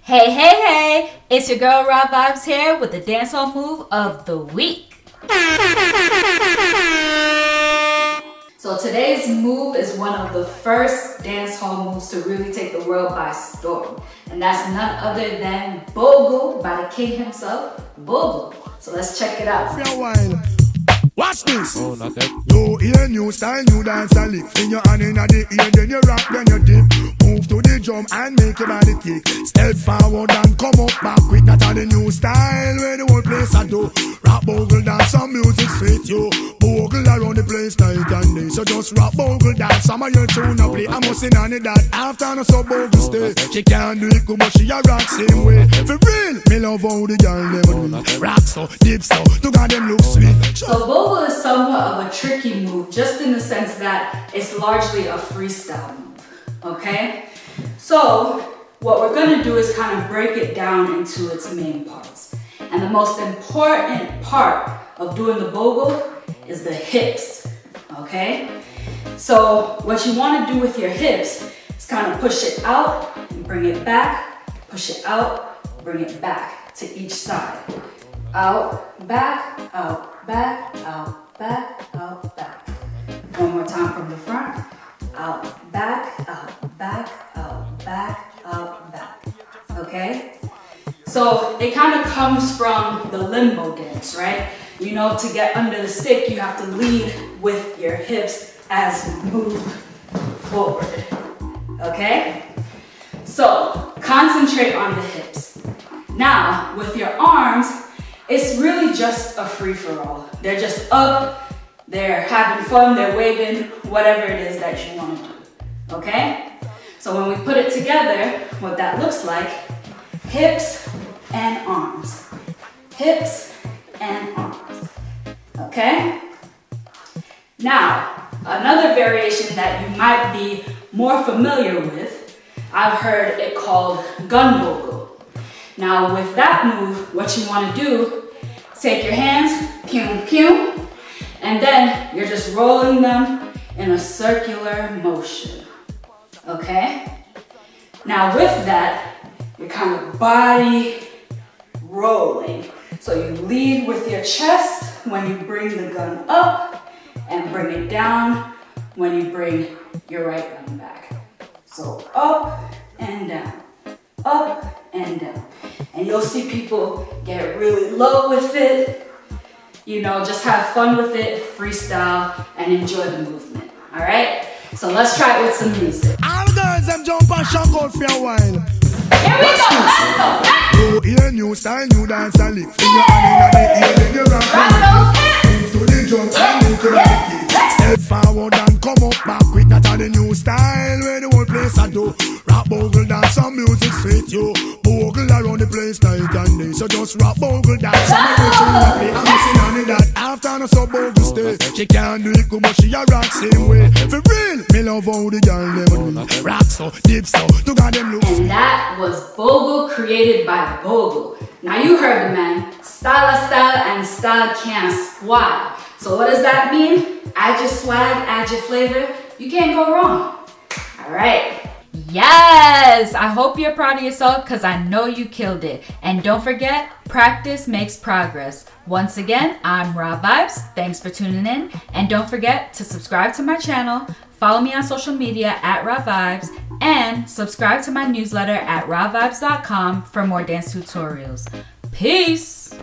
Hey, hey, hey! It's your girl Raah Vibez here with the dancehall move of the week. So today's move is one of the first dancehall moves to really take the world by storm. And that's none other than Bogle by the king himself, Bogle. So let's check it out. Watch this. Oh, not that. You hear new style, new dance and lift. In your hand in the ear, then you rock, then you dip. Move to the drum and make your body kick. Step forward and come up back quick. That are the new style where the whole place I do. Rock bogle dance, some music fit you. Bogle around the place night and day. So just rock bogle dance, some of your tune up play. I must in on it that after no so bogle stay. She can't do it good, but she a rock same way. For real, me love how the girl never do. Rock so, dip so, to got them look sweet. So Bogle is somewhat of a tricky move, just in the sense that it's largely a freestyle move, okay? So what we're gonna do is kind of break it down into its main parts. And the most important part of doing the Bogle is the hips, okay? So what you wanna do with your hips is kind of push it out and bring it back, push it out, bring it back to each side. Out, back, out, back, out, back, out, back. One more time from the front. Out, back, out, back, out, back, out, back. Okay? So it kind of comes from the limbo dance, right? You know, to get under the stick, you have to lead with your hips as you move forward. Okay? So concentrate on the hips. Now, with your arms, it's really just a free-for-all. They're just up, they're having fun, they're waving, whatever it is that you want to do, okay? So when we put it together, what that looks like, hips and arms, hips and arms, okay? Now, another variation that you might be more familiar with, I've heard it called gun bogle. Now with that move, what you want to do, take your hands, pew, pew, and then you're just rolling them in a circular motion, okay? Now with that, you're kind of body rolling. So you lead with your chest when you bring the gun up and bring it down when you bring your right gun back. So up and down, up and down. And you'll see people get really low with it. You know, just have fun with it, freestyle, and enjoy the movement, all right? So let's try it with some music. All girls, them jump and shout out for a while. Here we go, let's go. You hear new style, new dance and lift. In your hand in the ear, then you rock. Rock those hips. Move to the drum and make your body kick. Step forward and come up back quick. That are the new style where the whole place I do. Rock bogle dance, some music fit you. Bogle around the place night and day. So just rock bogle dance. I'm missing on it that after no so bogle stay. She can't do it good, but she a rock same way. For real, me love how the girl never do. Rock so, dip so, to got them look. And that was Bogle created by Bogle. Now you heard the man. Style and style can't squad. So what does that mean? Add your swag, add your flavor. You can't go wrong. All right. Yes, I hope you're proud of yourself because I know you killed it. And don't forget, practice makes progress. Once again, I'm Raah Vibez. Thanks for tuning in. And don't forget to subscribe to my channel, follow me on social media at Raah Vibez, and subscribe to my newsletter at raahvibez.com for more dance tutorials. Peace!